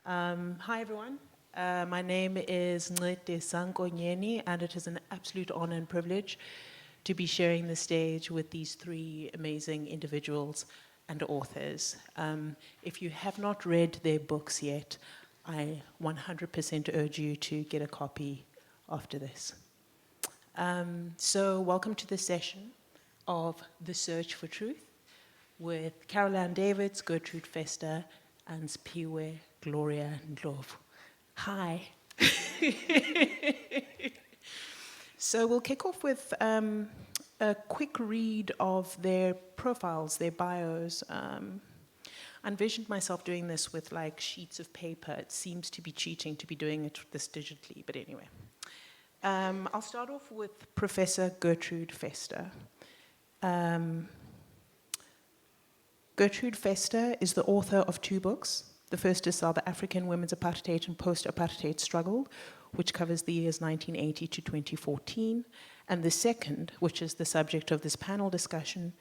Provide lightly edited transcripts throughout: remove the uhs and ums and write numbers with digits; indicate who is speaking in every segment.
Speaker 1: Hi everyone, my name is Ncedisa Nkonyeni, and it is an absolute honor and privilege to be sharing the stage with these three amazing individuals and authors. If you have not read their books yet, I 100% urge you to get a copy after this. So welcome to this session of The Search for Truth with Caroline Davids, Gertrude Fester, and Siphiwe, Gloria, and Ndlovu. Hi. So we'll kick off with a quick read of their profiles, their bios. I envisioned myself doing this with like sheets of paper. It seems to be cheating to be doing it this digitally, but anyway. I'll start off with Professor Gertrude Fester. Gertrude Fester is the author of two books. The first is South African Women's Apartheid and Post-Apartheid Struggle, which covers the years 1980 to 2014. And the second, which is the subject of this panel discussion,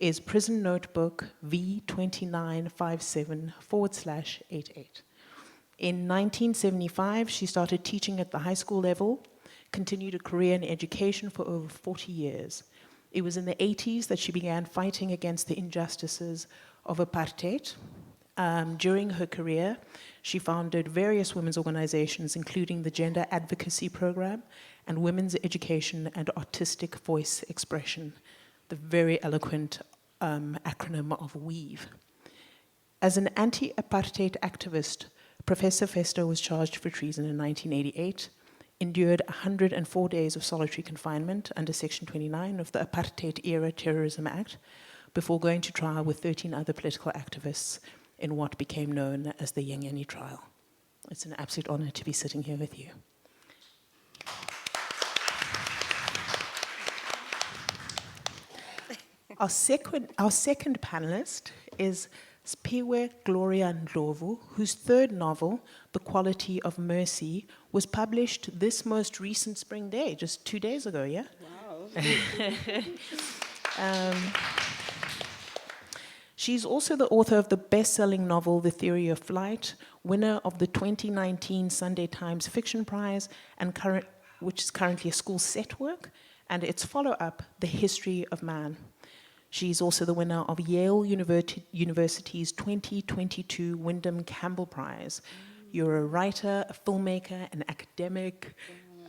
Speaker 1: is Prison Notebook V2957/88. In 1975, she started teaching at the high school level, continued a career in education for over 40 years. It was in the 80s that she began fighting against the injustices of apartheid. During her career, she founded various women's organizations, including the Gender Advocacy Program and Women's Education and Artistic Voice Expression, the very eloquent acronym of WEAVE. As an anti-apartheid activist, Professor Fester was charged for treason in 1988, endured 104 days of solitary confinement under Section 29 of the Apartheid-era Terrorism Act, before going to trial with 13 other political activists in what became known as the Nkonyeni trial. It's an absolute honor to be sitting here with you. Our second panelist is Siphiwe, Gloria, and Ndlovu, whose third novel, The Quality of Mercy, was published this most recent spring day, just 2 days ago, yeah? Wow. She's also the author of the best-selling novel, The Theory of Flight, winner of the 2019 Sunday Times Fiction Prize, and which is currently a school set work, and its follow-up, The History of Man. She's also the winner of Yale University's 2022 Wyndham Campbell Prize. You're a writer, a filmmaker, an academic,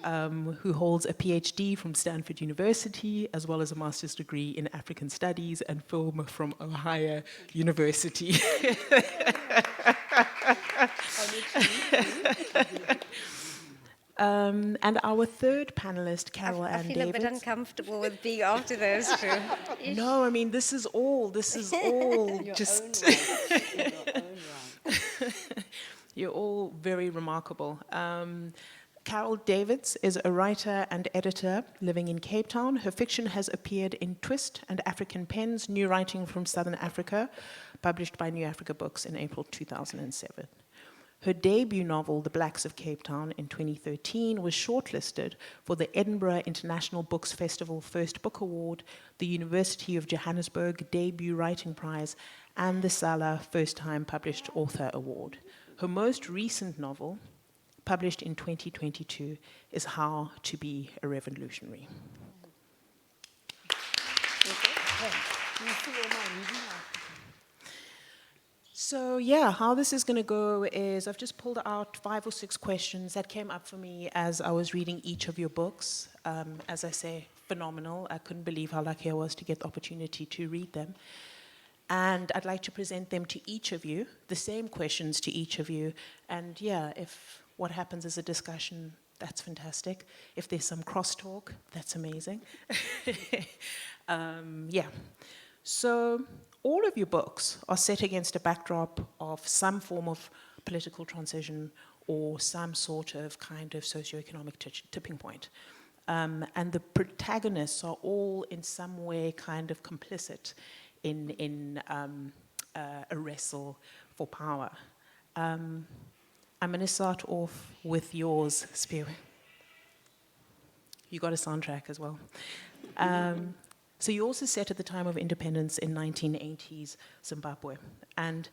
Speaker 1: who holds a PhD from Stanford University, as well as a master's degree in African Studies and film from Ohio University. And our third panelist, Carol Ann Davids.
Speaker 2: I feel a bit uncomfortable with being after those two.
Speaker 1: No, I mean, this is all just... You're all very remarkable. Carol Davids is a writer and editor living in Cape Town. Her fiction has appeared in Twist and African Pens, New Writing from Southern Africa, published by New Africa Books in April 2007. Her debut novel, The Blacks of Cape Town, in 2013, was shortlisted for the Edinburgh International Books Festival First Book Award, the University of Johannesburg Debut Writing Prize, and the Sala First Time Published Author Award. Her most recent novel, published in 2022, is How to Be a Revolutionary. So yeah, how this is going to go is I've just pulled out 5 or 6 questions that came up for me as I was reading each of your books. As I say, phenomenal. I couldn't believe how lucky I was to get the opportunity to read them. And I'd like to present them to each of you, the same questions to each of you. And yeah, if what happens is a discussion, that's fantastic. If there's some crosstalk, that's amazing. Yeah. So all of your books are set against a backdrop of some form of political transition or some sort of kind of socioeconomic tipping point. And the protagonists are all in some way kind of complicit in a wrestle for power. I'm going to start off with yours, Siphiwe. You got a soundtrack as well. So you also set at the time of independence in 1980s Zimbabwe. And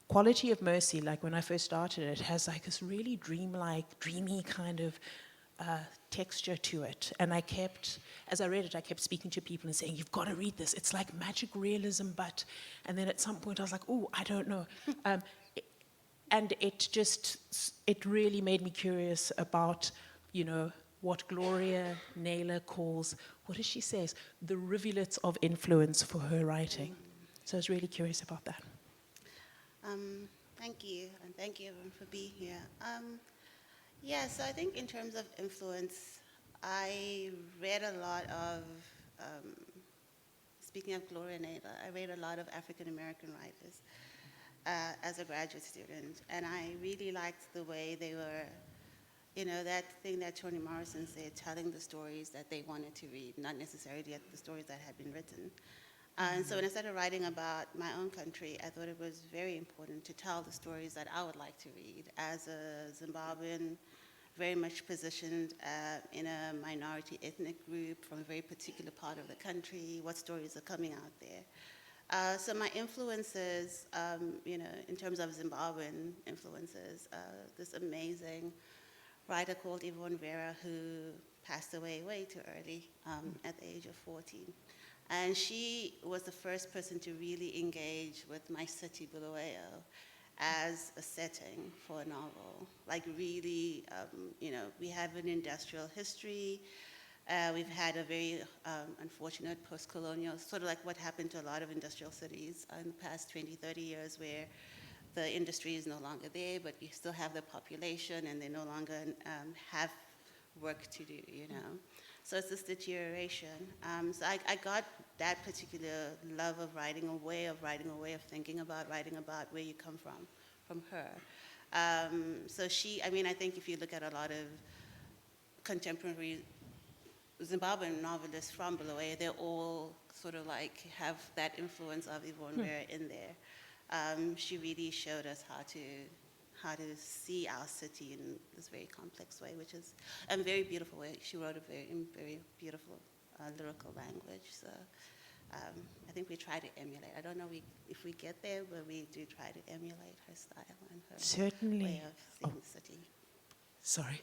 Speaker 1: Quality of Mercy, like when I first started, it has like this really dreamy kind of texture to it. And I kept, as I read it, I kept speaking to people and saying, you've got to read this. It's like magic realism, but, and then at some point I was like, oh, I don't know. And it really made me curious about, you know, what Gloria Naylor calls, what does she say, the rivulets of influence for her writing. So I was really curious about that.
Speaker 3: Thank you, and thank you everyone for being here. Yeah, so I think in terms of influence, I read a lot of, speaking of Gloria Naylor, I read a lot of African American writers as a graduate student, and I really liked the way they were, you know, that thing that Toni Morrison said, telling the stories that they wanted to read, not necessarily the stories that had been written. And so when I started writing about my own country, I thought it was very important to tell the stories that I would like to read as a Zimbabwean, very much positioned in a minority ethnic group from a very particular part of the country, what stories are coming out there. So my influences, you know, in terms of Zimbabwean influences, this amazing writer called Yvonne Vera who passed away way too early at the age of 14. And she was the first person to really engage with my city, Bulawayo, as a setting for a novel. Like really, you know, we have an industrial history. We've had a very unfortunate post-colonial, sort of like what happened to a lot of industrial cities in the past 20, 30 years where the industry is no longer there, but we still have the population and they no longer have work to do, you know. So it's this deterioration. So I got that particular love of writing, a way of writing, a way of thinking about writing about where you come from her. So she, I mean, I think if you look at a lot of contemporary Zimbabwean novelists from Bulawayo, they all sort of like have that influence of Yvonne Vera in there. She really showed us how to see our city in this very complex way, which is a very beautiful way. She wrote a very beautiful lyrical language. So I think we try to emulate. I don't know if we get there, but we do try to emulate her style and her
Speaker 1: Certainly.
Speaker 3: way of seeing the city.
Speaker 1: Sorry.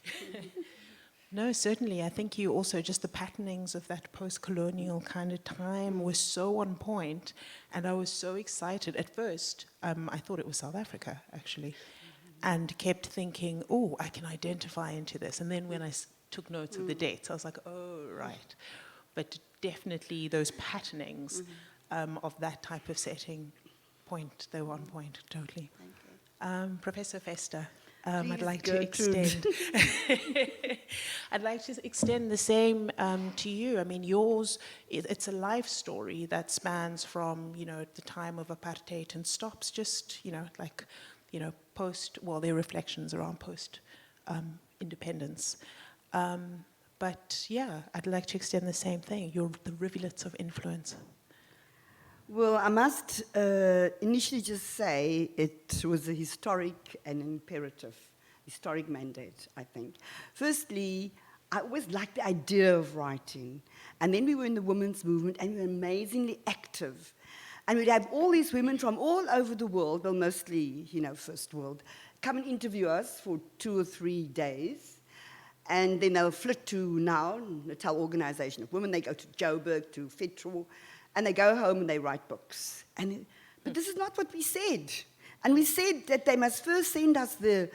Speaker 1: No, certainly. I think you also, just the patternings of that post-colonial kind of time were so on point, and I was so excited. At first, I thought it was South Africa, actually, and kept thinking, oh, I can identify into this. And then when I took notes of the dates, I was like, oh, right. But definitely those patternings of that type of setting they were on point, totally.
Speaker 3: Thank you.
Speaker 1: Professor Fester.
Speaker 4: Please,
Speaker 1: I'd like
Speaker 4: Gertrude.
Speaker 1: to extend the same to you. I mean, yours, it's a life story that spans from, you know, the time of apartheid and stops just, you know, like, you know, their reflections around independence. But yeah, I'd like to extend the same thing, the rivulets of influence.
Speaker 4: Well, I must initially just say it was a historic and imperative, historic mandate, I think. Firstly, I always liked the idea of writing. And then we were in the women's movement and we were amazingly active. And we'd have all these women from all over the world, well, mostly, you know, first world, come and interview us for 2 or 3 days. And then they'll flit to now, Natal Organization of Women. They go to Joburg, to Fetro. And they go home and they write books. But this is not what we said. And we said that they must first send us the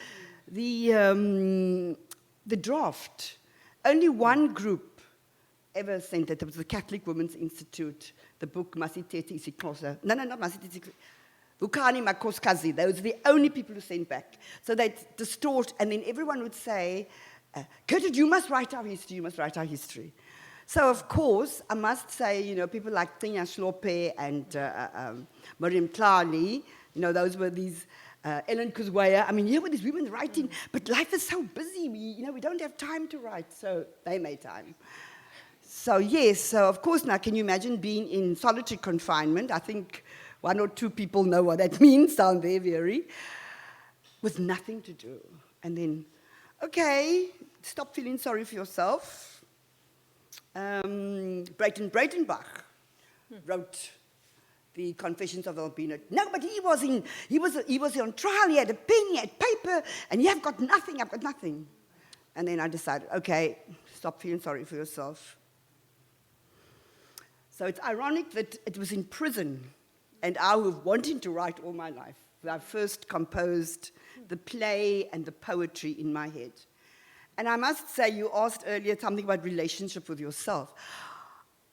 Speaker 4: draft. Only one group ever sent it. It was the Catholic Women's Institute, the book Masitete Isixhosa. No, not Masitete. Vukani Makoskazi. Those are the only people who sent back. So they distort, and then everyone would say, Gertrude, you must write our history, you must write our history. So, of course, I must say, you know, people like Tinya Shlope and Miriam Tlali, you know, those were these, Ellen Kuzwaya. I mean, here were these women writing, but life is so busy, we don't have time to write, so they made time. So, yes, so of course, now, can you imagine being in solitary confinement? I think 1 or 2 people know what that means down there, very, with nothing to do. And then, okay, stop feeling sorry for yourself. Breyten Breitenbach wrote the Confessions of Albino. No, but he was on trial, he had a pen, he had paper, and I've got nothing. And then I decided, okay, stop feeling sorry for yourself. So it's ironic that it was in prison, and I was wanting to write all my life, that I first composed the play and the poetry in my head. And I must say, you asked earlier something about relationship with yourself.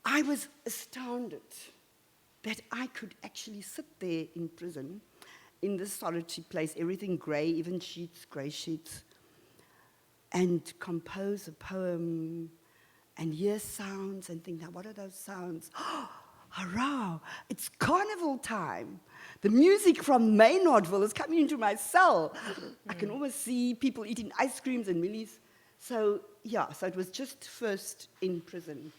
Speaker 4: I was astounded that I could actually sit there in prison, in this solitary place, everything grey, even sheets, grey sheets, and compose a poem and hear sounds and think, now what are those sounds? Oh, hurrah, it's carnival time. The music from Maynardville is coming into my cell. I can almost see people eating ice creams and millies. So, yeah, so it was just first in prison.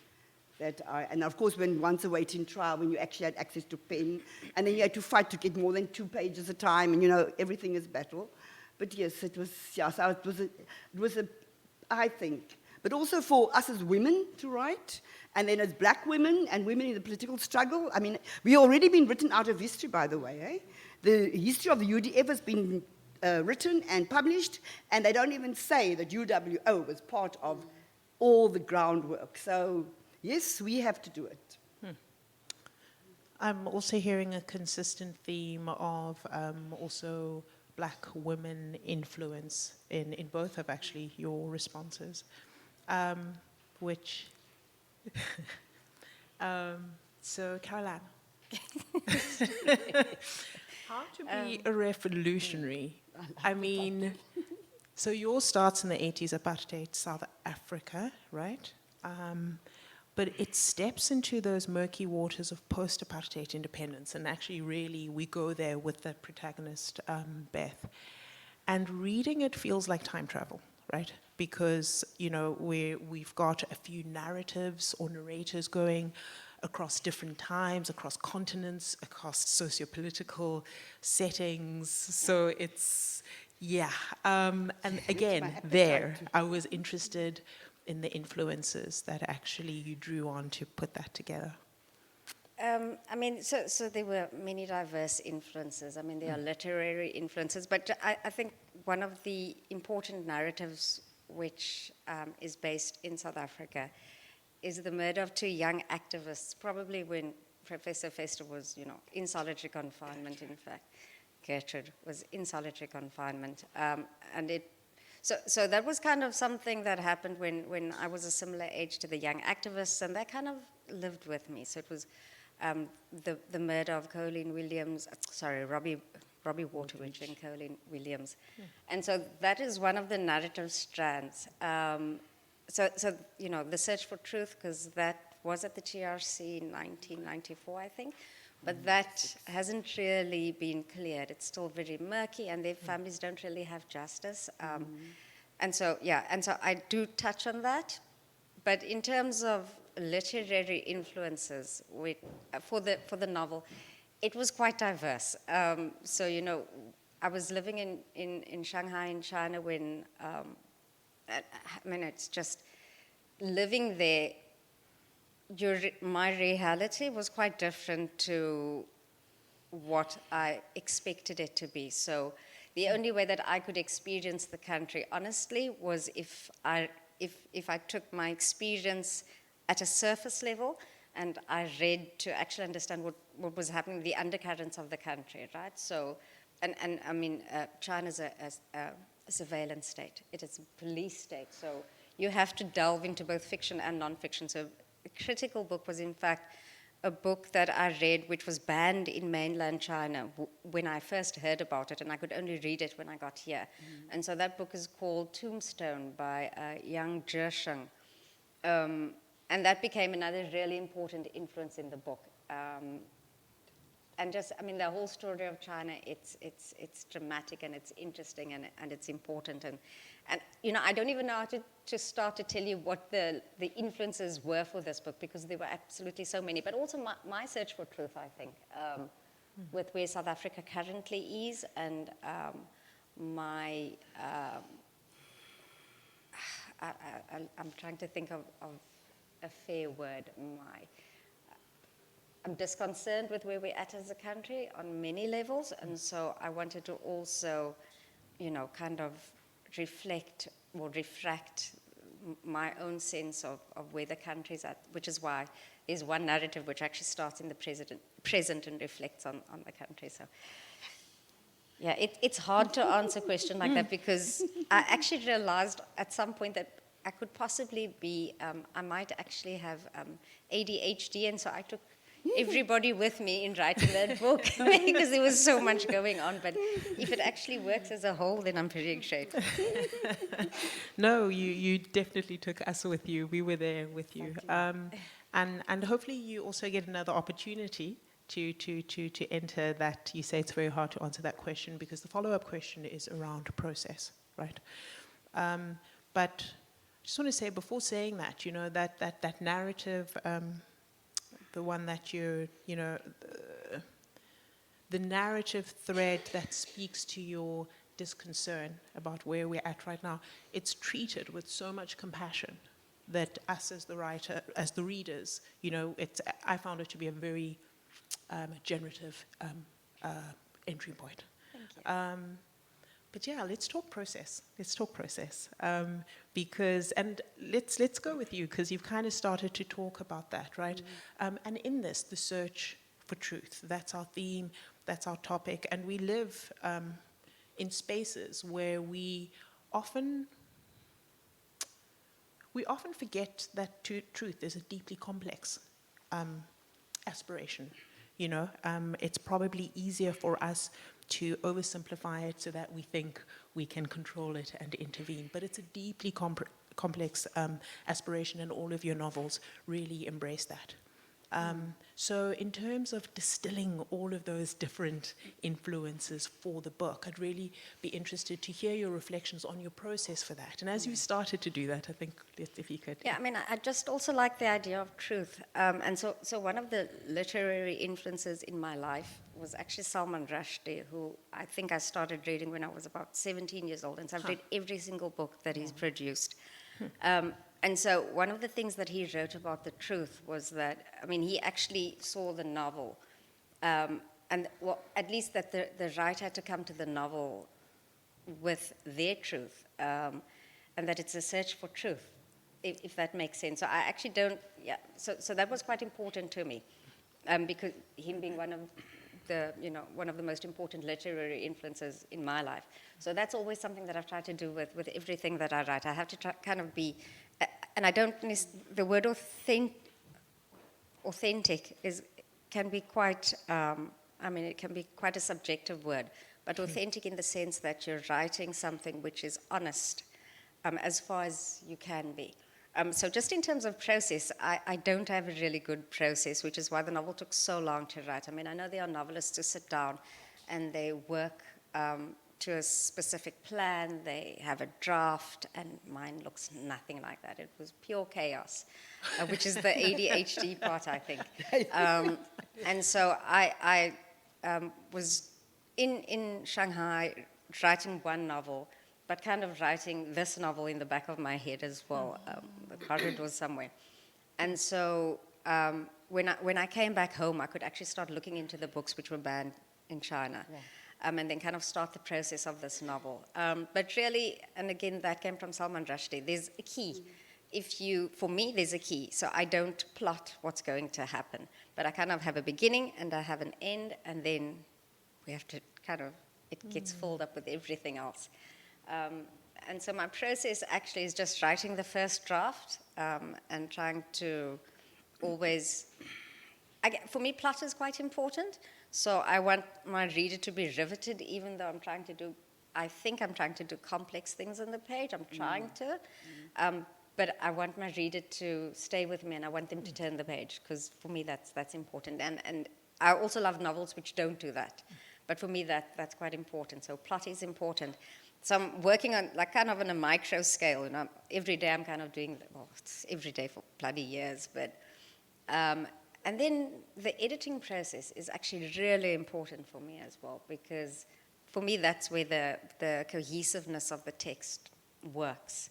Speaker 4: And of course, when once awaiting trial, when you actually had access to pen, and then you had to fight to get more than 2 pages a time, and everything is battle. But yes, it was, yeah, so it was a, I think, but also for us as women to write, and then as black women and women in the political struggle. I mean, we already been written out of history, by the way, eh? The history of the UDF has been written and published, and they don't even say that UWO was part of all the groundwork. So, yes, we have to do it.
Speaker 1: I'm also hearing a consistent theme of also black women influence in both of actually your responses, which, so Caroline, how to be a revolutionary? I mean, so yours starts in the 80s, apartheid, South Africa, right? But it steps into those murky waters of post-apartheid independence, and actually really we go there with the protagonist, Beth. And reading it feels like time travel, right? Because, we've got a few narratives or narrators going across different times, across continents, across socio-political settings. So it's, yeah. And again, there, I was interested in the influences that actually you drew on to put that together.
Speaker 2: So there were many diverse influences. I mean, there are literary influences, but I think one of the important narratives which is based in South Africa is the murder of 2 young activists, probably when Professor Fester was, in solitary confinement, in fact. Gertrude was in solitary confinement. So that was kind of something that happened when I was a similar age to the young activists, and that kind of lived with me. So it was the murder of Robbie Waterwich and Colleen Williams. Yeah. And so that is one of the narrative strands. The search for truth, because that was at the TRC in 1994, I think, but that hasn't really been cleared. It's still very murky, and their families don't really have justice. And so I do touch on that. But in terms of literary influences for the novel, it was quite diverse. I was living in Shanghai, in China, when, it's just living there, my reality was quite different to what I expected it to be. So the only way that I could experience the country honestly was if I took my experience at a surface level and I read to actually understand what was happening, the undercurrents of the country, right? So, China's a surveillance state. It is a police state. So you have to delve into both fiction and non-fiction. So A Critical Book was, in fact, a book that I read which was banned in mainland China when I first heard about it, and I could only read it when I got here. And so that book is called Tombstone by Yang Zhesheng. And that became another really important influence in the book. The whole story of China, it's dramatic and it's interesting and it's important. And I don't even know how to start to tell you what the influences were for this book, because there were absolutely so many. But also my search for truth, I think, with where South Africa currently is, and I'm trying to think of a fair word. I'm disconcerted with where we're at as a country on many levels, and so I wanted to also, kind of reflect or refract my own sense of where the country's at, which is why there's one narrative which actually starts in the present and reflects on the country. So, yeah, it's hard to answer a question like that, because I actually realized at some point that I could possibly be, I might actually have ADHD, and so I took everybody with me in writing that book because there was so much going on. But if it actually works as a whole, then I'm very grateful.
Speaker 1: No, you definitely took us with you. We were there with you. And hopefully you also get another opportunity to enter that. You say it's very hard to answer that question because the follow-up question is around process, right? But I just want to say, before saying that, that narrative, the one that the narrative thread that speaks to your disconcern about where we're at right now, it's treated with so much compassion that us as the writer, as the readers, I found it to be a very generative entry point.
Speaker 2: Thank you.
Speaker 1: But yeah, let's talk process. Because, and let's go with you, because you've kind of started to talk about that, right? And in this, the search for truth, that's our theme, that's our topic, and we live in spaces where we often forget that truth is a deeply complex aspiration. It's probably easier for us to oversimplify it so that we think we can control it and intervene. But it's a deeply complex aspiration, and all of your novels really embrace that. So in terms of distilling all of those different influences for the book, I'd really be interested to hear your reflections on your process for that. And as you started to do that, I think if you could.
Speaker 2: Yeah, I mean, I just also like the idea of truth. And so one of the literary influences in my life was actually Salman Rushdie, who I think I started reading when I was about 17 years old. And so I've read every single book that he's produced. And so one of the things that he wrote about the truth was that, I mean, he actually saw the novel, and at least that the writer had to come to the novel with their truth, and that it's a search for truth, if that makes sense. So I actually don't, so that was quite important to me, because him being one of the most important literary influences in my life. So that's always something that I've tried to do with everything that I write. I have to try, kind of be, and I don't, the word authentic can be quite, it can be quite a subjective word, but authentic in the sense that you're writing something which is honest, as far as you can be. So just in terms of process, I don't have a really good process, which is why the novel took so long to write. I mean, I know there are novelists who sit down and they work to a specific plan, they have a draft, and mine looks nothing like that. It was pure chaos, which is the ADHD part, I think. And so I was in Shanghai writing one novel, but kind of writing this novel in the back of my head as well, the corridor somewhere. And so when I came back home, I could actually start looking into the books which were banned in China, and then kind of start the process of this novel. But really, and again, that came from Salman Rushdie, there's a key. For me, there's a key. So I don't plot what's going to happen, but I kind of have a beginning and I have an end, and then we have to kind of, it gets filled up with everything else. And so my process actually is just writing the first draft and trying to always, for me, plot is quite important. So I want my reader to be riveted, even though I think I'm trying to do complex things on the page. I'm trying to. But I want my reader to stay with me, and I want them to turn the page, because for me that's important. And I also love novels which don't do that. But for me that's quite important. So plot is important. So I'm working on, like, kind of on a micro scale. Every day I'm kind of doing, it's every day for bloody years. But and then the editing process is actually really important for me as well, because for me that's where the cohesiveness of the text works.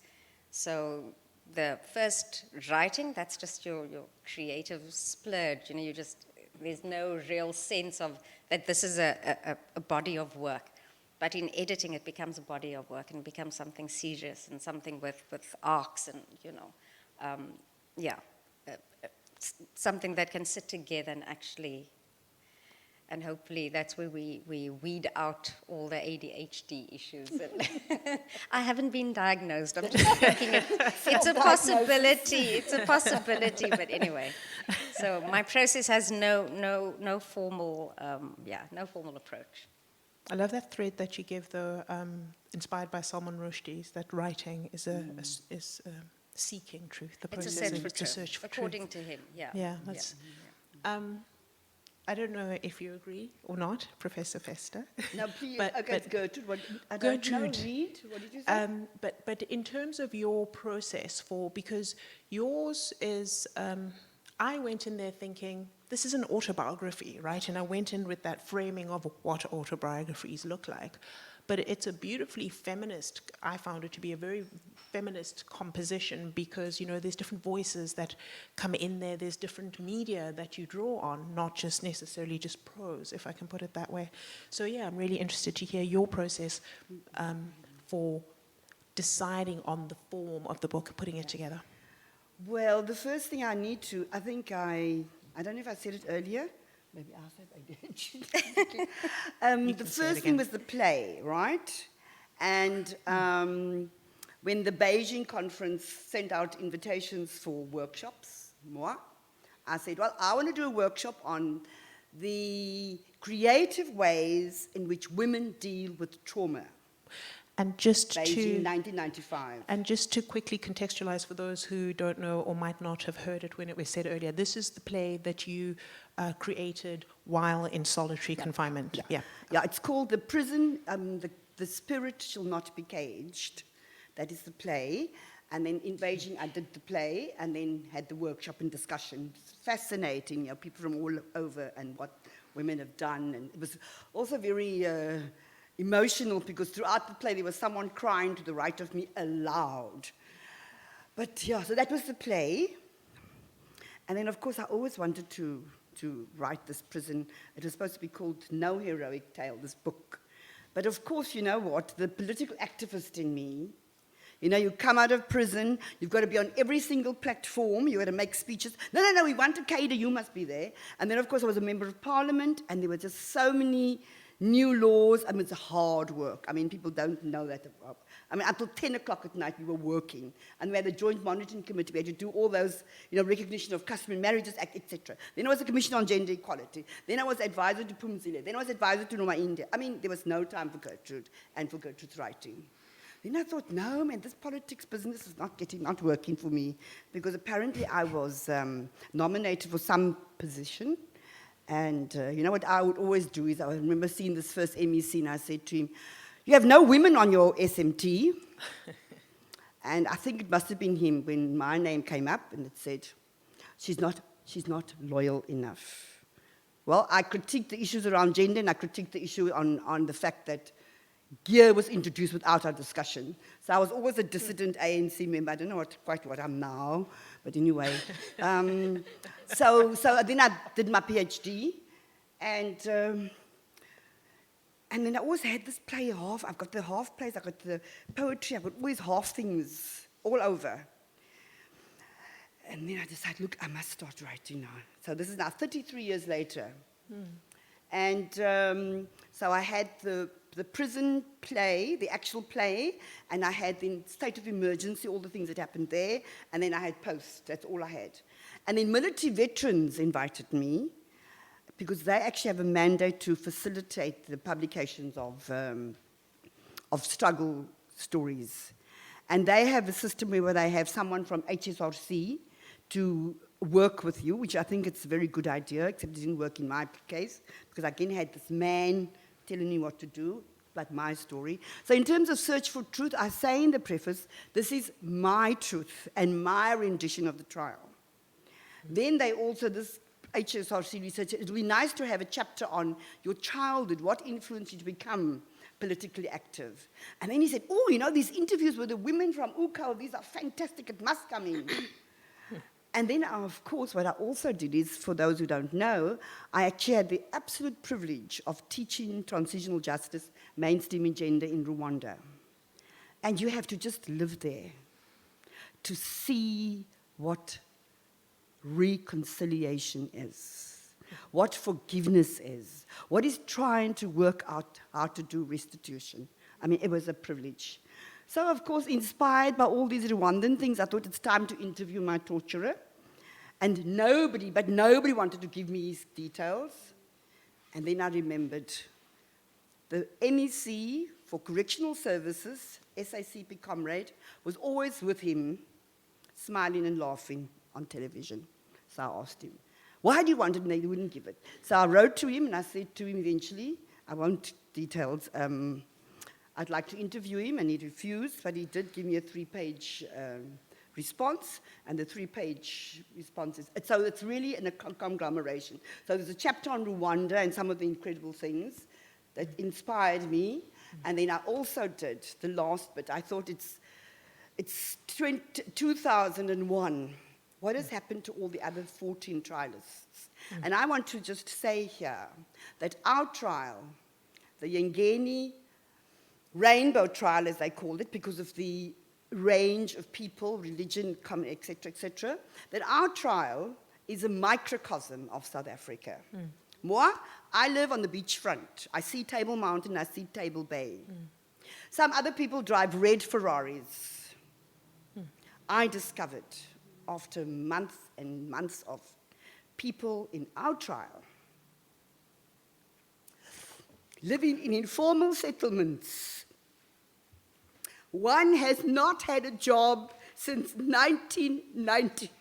Speaker 2: So the first writing, that's just your creative splurge. You just There's no real sense of that this is a body of work. But in editing, it becomes a body of work and becomes something serious and something with arcs and, something that can sit together and actually, and hopefully that's where we weed out all the ADHD issues. I haven't been diagnosed. I'm just thinking it's a possibility. It's a possibility, but anyway. So my process has no formal, no formal approach.
Speaker 1: I love that thread that you give, though, inspired by Salman Rushdie's, that writing is seeking truth. The
Speaker 2: It's a
Speaker 1: process
Speaker 2: search for
Speaker 1: is to
Speaker 2: truth,
Speaker 1: search for
Speaker 2: according
Speaker 1: truth.
Speaker 2: to him. Yeah.
Speaker 1: Yeah, that's. I don't know if you agree or not, Professor Fester.
Speaker 4: No, please,
Speaker 1: But-
Speaker 4: okay,
Speaker 1: but-
Speaker 4: Gertrude. I don't know,
Speaker 1: Gertrude.
Speaker 4: read. What did you say?
Speaker 1: But in terms of your process because yours is, I went in there thinking, this is an autobiography, right? And I went in with that framing of what autobiographies look like. But it's a beautifully feminist, I found it to be a very feminist composition because, there's different voices that come in there, there's different media that you draw on, not just necessarily just prose, if I can put it that way. So yeah, I'm really interested to hear your process for deciding on the form of the book, putting it together.
Speaker 4: Well, the first thing I need to, I don't know if I said it earlier. Maybe I said I did. The
Speaker 1: can say it
Speaker 4: first thing
Speaker 1: again.
Speaker 4: was the play, right? And when the Beijing conference sent out invitations for workshops, I said, well, I want to do a workshop on the creative ways in which women deal with trauma.
Speaker 1: And just
Speaker 4: Beijing,
Speaker 1: to
Speaker 4: 1995.
Speaker 1: And just to quickly contextualize for those who don't know or might not have heard it when it was said earlier, this is the play that you created while in solitary confinement. Yeah.
Speaker 4: Yeah, it's called The Prison, the Spirit Shall Not Be Caged. That is the play. And then in Beijing, I did the play and then had the workshop and discussion. It's fascinating, people from all over and what women have done. And it was also very emotional because throughout the play there was someone crying to the right of me aloud. But yeah, so that was the play. And then of course I always wanted to write this prison. It was supposed to be called No Heroic Tale, this book. But of course, you know what, the political activist in me, you come out of prison, you've got to be on every single platform, you've got to make speeches. No, we want a cater, you must be there. And then of course I was a member of parliament and there were just so many new laws. I mean, it's hard work. I mean, people don't know that. I mean, until 10 o'clock at night, we were working. And we had a joint monitoring committee. We had to do all those, recognition of customary marriages act, etc. Then I was a commission on gender equality. Then I was advisor to Pumzile. Then I was advisor to Noma India. I mean, there was no time for Gertrude and for Gertrude's writing. Then I thought, no, man, this politics business is not working for me. Because apparently I was nominated for some position. And you know what I would always do is I remember seeing this first MEC and I said to him, you have no women on your SMT. And I think it must have been him when my name came up and it said, she's not loyal enough. Well, I critiqued the issues around gender and I critiqued the issue on the fact that gear was introduced without our discussion. So I was always a dissident ANC member. I don't know quite what I'm now, but anyway. So then I did my PhD, and then I always had this play half. I've got the half plays, I've got the poetry, I've got always half things all over. And then I decided, look, I must start writing now. So this is now 33 years later. And so I had the prison play, the actual play, and I had the state of emergency, all the things that happened there, and then I had post, that's all I had. And then military veterans invited me, because they actually have a mandate to facilitate the publications of struggle stories. And they have a system where they have someone from HSRC to work with you, which I think it's a very good idea, except it didn't work in my case, because I again had this man telling me what to do, like my story. So in terms of search for truth, I say in the preface, this is my truth and my rendition of the trial. Then they also, this HSRC research, it would be nice to have a chapter on your childhood, what influenced you to become politically active. And then he said, oh, these interviews with the women from Ukal, these are fantastic, it must come in. And then, of course, what I also did is, for those who don't know, I actually had the absolute privilege of teaching transitional justice, mainstreaming gender in Rwanda. And you have to just live there to see what reconciliation is, what forgiveness is, what is trying to work out how to do restitution. I mean, it was a privilege. So, of course, inspired by all these Rwandan things, I thought it's time to interview my torturer. And nobody wanted to give me his details. And then I remembered the MEC for Correctional Services, SACP comrade, was always with him, smiling and laughing on television. So I asked him, why do you want it? And they wouldn't give it. So I wrote to him, and I said to him eventually, I want details, I'd like to interview him, and he refused, but he did give me a 3-page response, and the 3-page responses. So it's really a conglomeration. So there's a chapter on Rwanda and some of the incredible things that inspired me, and then I also did the last bit. I thought it's 2001. What has happened to all the other 14 trialists? And I want to just say here that our trial, the Nkonyeni rainbow trial, as they called it, because of the range of people, religion, etc., that our trial is a microcosm of South Africa. Moi, I live on the beachfront. I see Table Mountain, I see Table Bay. Some other people drive red Ferraris. I discovered, after months and months of people in our trial, living in informal settlements. One has not had a job since 1990.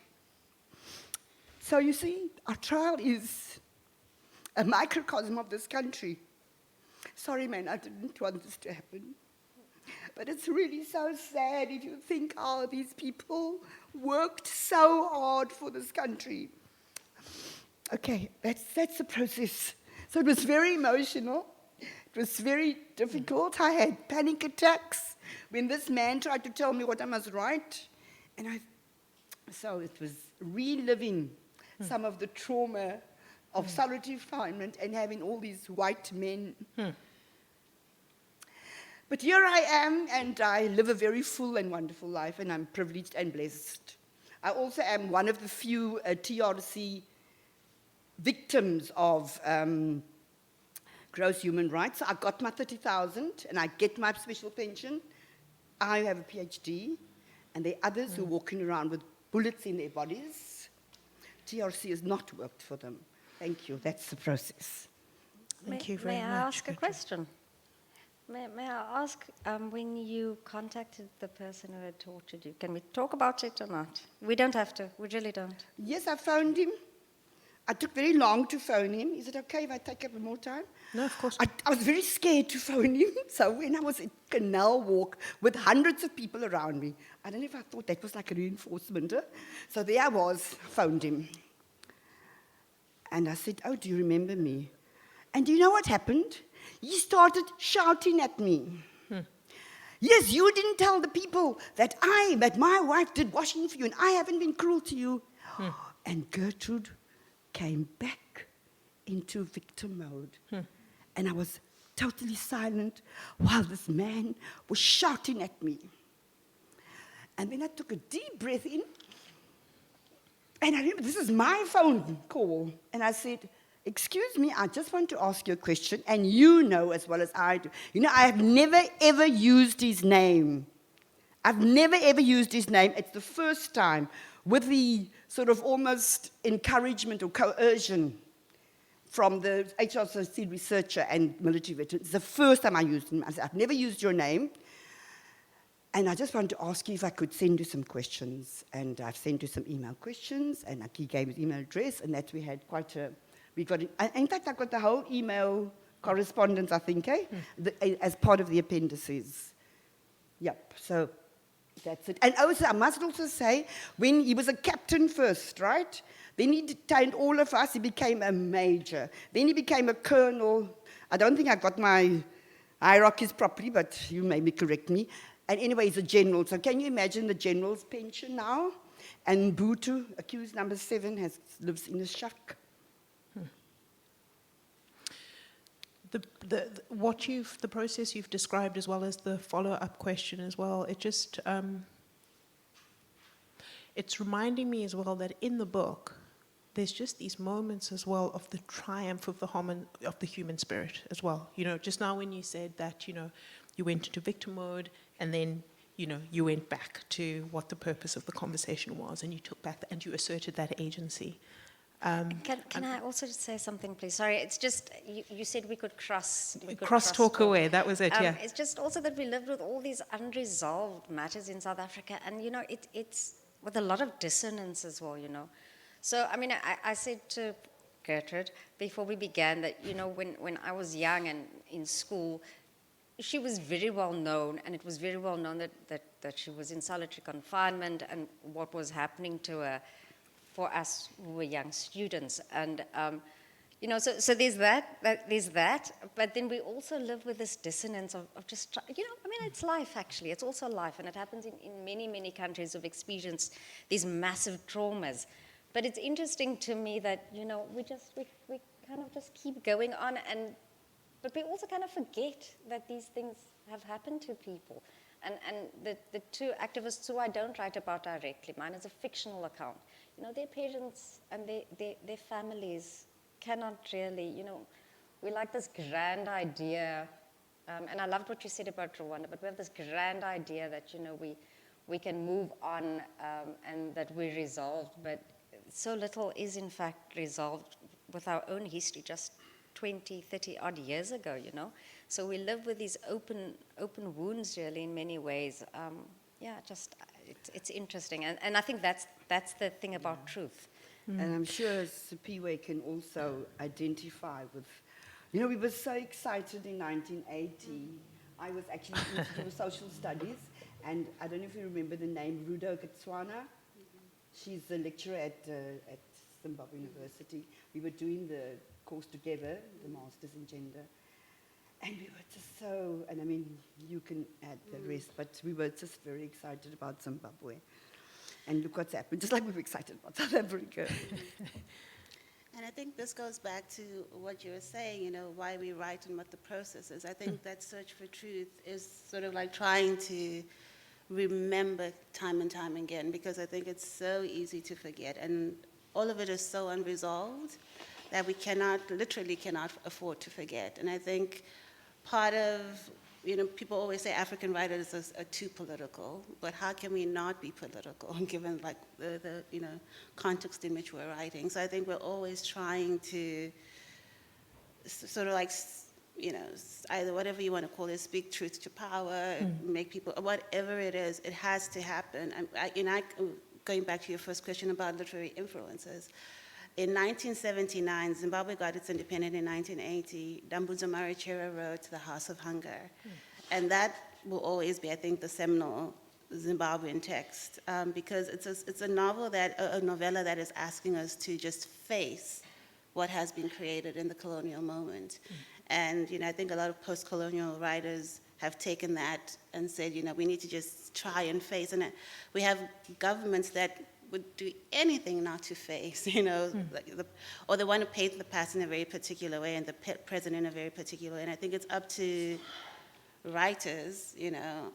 Speaker 4: So you see, our trial is a microcosm of this country. Sorry, man, I didn't want this to happen. But it's really so sad if you think how these people worked so hard for this country. Okay, that's the process. So it was very emotional. It was very difficult. I had panic attacks when this man tried to tell me what I must write. So it was reliving some of the trauma of solitary confinement and having all these white men. But here I am, and I live a very full and wonderful life, and I'm privileged and blessed. I also am one of the few TRC victims of gross human rights. I got my 30,000, and I get my special pension. I have a PhD, and there are others who are walking around with bullets in their bodies. TRC has not worked for them. Thank you. That's the process.
Speaker 1: Thank you very much.
Speaker 2: May I ask a
Speaker 1: Gertrude.
Speaker 2: question? May I ask, when you contacted the person who had tortured you, can we talk about it or not? We don't have to. We really don't.
Speaker 4: Yes, I phoned him. I took very long to phone him. Is it okay if I take up more time?
Speaker 1: No, of course.
Speaker 4: I was very scared to phone him. So when I was at Canal Walk with hundreds of people around me, I don't know if I thought that was like a reinforcement. So there I was, phoned him. And I said, oh, do you remember me? And do you know what happened? He started shouting at me. Yes, you didn't tell the people that my wife did washing for you, and I haven't been cruel to you. And Gertrude came back into victim mode. And I was totally silent while this man was shouting at me. And then I took a deep breath in, and I remember this is my phone call. And I said, excuse me, I just want to ask you a question, and you know as well as I do. You know, I have never, ever used his name. I've never, ever used his name. It's the first time with the sort of almost encouragement or coercion from the HRC researcher and military veteran. It's the first time I used him. I said, I've never used your name. And I just wanted to ask you if I could send you some questions. And I've sent you some email questions, and he gave his email address, and that we had quite a... in fact, I got the whole email correspondence, I think, as part of the appendices. Yep, so that's it. And also, I must also say, when he was a captain first, right? Then he detained all of us. He became a major. Then he became a colonel. I don't think I got my hierarchies properly, but you maybe correct me. And anyway, he's a general. So can you imagine the general's pension now? And Butu, accused number 7, lives in a shack.
Speaker 1: The process you've described, as well as the follow-up question as well, it just, it's reminding me as well that in the book, there's just these moments as well of the triumph of the human spirit as well. You know, just now when you said that, you know, you went into victim mode and then, you know, you went back to what the purpose of the conversation was, and you took back and you asserted that agency.
Speaker 2: Can I also just say something, please? Sorry, it's just, you said we could
Speaker 1: Cross-talk away, that was it, yeah.
Speaker 2: It's just also that we lived with all these unresolved matters in South Africa, and, you know, it's with a lot of dissonance as well, you know. So, I mean, I said to Gertrude before we began that, you know, when I was young and in school, she was very well known, and it was very well known that she was in solitary confinement and what was happening to her for us who were young students. And, you know, so there's that, but then we also live with this dissonance of just, you know, I mean, it's life actually, it's also life, and it happens in many, many countries who've experienced these massive traumas. But it's interesting to me that, you know, we kind of just keep going on, but we also kind of forget that these things have happened to people. And the two activists who I don't write about directly, mine is a fictional account, you know, their parents and their families cannot really, you know, we like this grand idea, and I loved what you said about Rwanda, but we have this grand idea that, you know, we can move on and that we're resolved, but so little is in fact resolved with our own history just 20, 30 odd years ago, you know. So we live with these open wounds really in many ways. Yeah, just it's interesting, and I think that's the thing about truth.
Speaker 4: And I'm sure Siphiwe can also identify with, you know, we were so excited in 1980. I was actually Institute of Social Studies, and I don't know if you remember the name Rudo Katswana. She's a lecturer at Zimbabwe University. We were doing the course together, the Masters in Gender. And we were just so, and I mean, you can add the rest, but we were just very excited about Zimbabwe. And look what's happened, just like we were excited about South Africa.
Speaker 3: And I think this goes back to what you were saying, you know, why we write and what the process is. I think that search for truth is sort of like trying to remember time and time again, because I think it's so easy to forget. And all of it is so unresolved that we literally cannot afford to forget. And I think part of, you know, people always say African writers are too political, but how can we not be political given like the you know, context in which we're writing? So I think we're always trying to sort of like, you know, either whatever you want to call it, speak truth to power, make people, whatever it is, it has to happen. Going back to your first question about literary influences, in 1979, Zimbabwe got its independence in 1980. Dambudzo Marechera wrote The House of Hunger. And that will always be, I think, the seminal Zimbabwean text, because it's a novella that is asking us to just face what has been created in the colonial moment. And, you know, I think a lot of post-colonial writers have taken that and said, you know, we need to just try and face. And we have governments that would do anything not to face, you know, or they want to paint the past in a very particular way and the present in a very particular way. And I think it's up to writers, you know,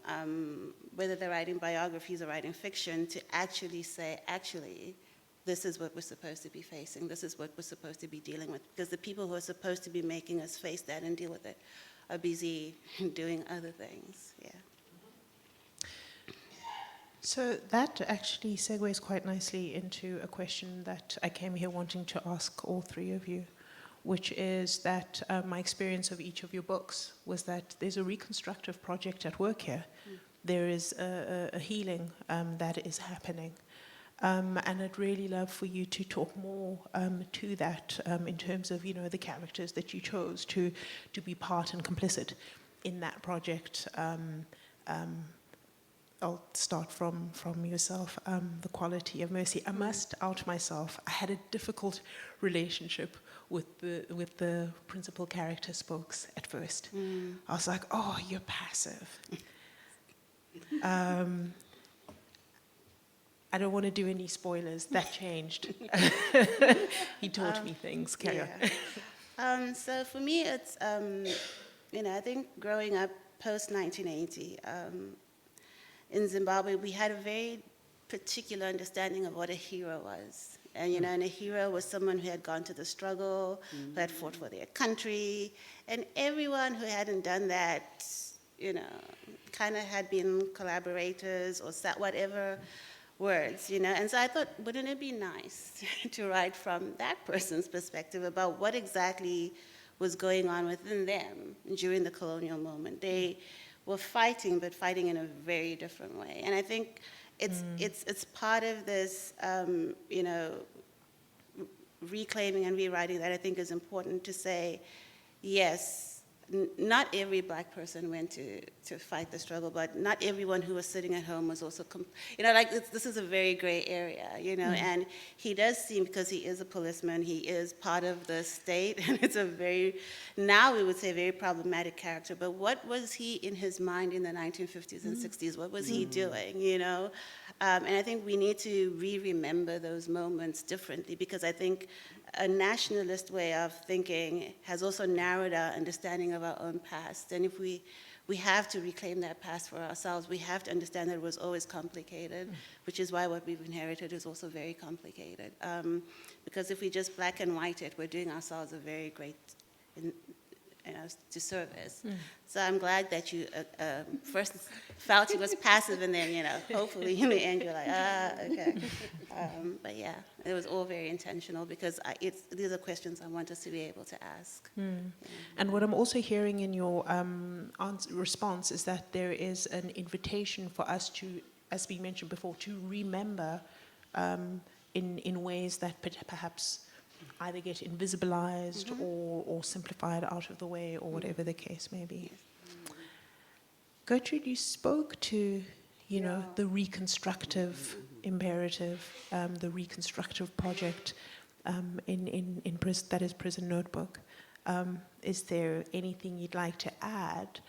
Speaker 3: whether they're writing biographies or writing fiction, to actually say, actually, this is what we're supposed to be facing. This is what we're supposed to be dealing with. Because the people who are supposed to be making us face that and deal with it are busy doing other things, yeah.
Speaker 1: So that actually segues quite nicely into a question that I came here wanting to ask all three of you, which is that my experience of each of your books was that there's a reconstructive project at work here. There is a healing that is happening. And I'd really love for you to talk more to that in terms of, you know, the characters that you chose to be part and complicit in that project. I'll start from yourself, the quality of mercy. I must out myself. I had a difficult relationship with the principal character spokes at first. I was like, oh, you're passive. I don't want to do any spoilers. That changed. He taught me things. Carry on.
Speaker 3: So for me, it's, I think growing up post-1980, in Zimbabwe, we had a very particular understanding of what a hero was. And, and a hero was someone who had gone to the struggle, who had fought for their country, and everyone who hadn't done that, kind of had been collaborators or whatever words, And so I thought, wouldn't it be nice to write from that person's perspective about what exactly was going on within them during the colonial moment? They were fighting, but fighting in a very different way. And I think it's part of this, reclaiming and rewriting that I think is important to say, yes, not every Black person went to fight the struggle, but not everyone who was sitting at home was also, this is a very gray area, and he does seem, because he is a policeman, he is part of the state, and it's a very, now we would say, very problematic character, but what was he in his mind in the 1950s and 60s? What was he doing, And I think we need to remember those moments differently, because I think a nationalist way of thinking has also narrowed our understanding of our own past. And if we have to reclaim that past for ourselves, we have to understand that it was always complicated, which is why what we've inherited is also very complicated. Because if we just black and white it, we're doing ourselves a very great disservice. So I'm glad that you first felt he was passive, and then, hopefully in the end you're like, okay. But yeah, it was all very intentional, because these are questions I want us to be able to ask.
Speaker 1: And what I'm also hearing in your response is that there is an invitation for us to, as we mentioned before, to remember in ways that perhaps either get invisibilized or simplified out of the way, or whatever the case may be. Gertrude, you spoke to, the reconstructive imperative, the reconstructive project in prison, that is Prison Notebook. Is there anything you'd like to add?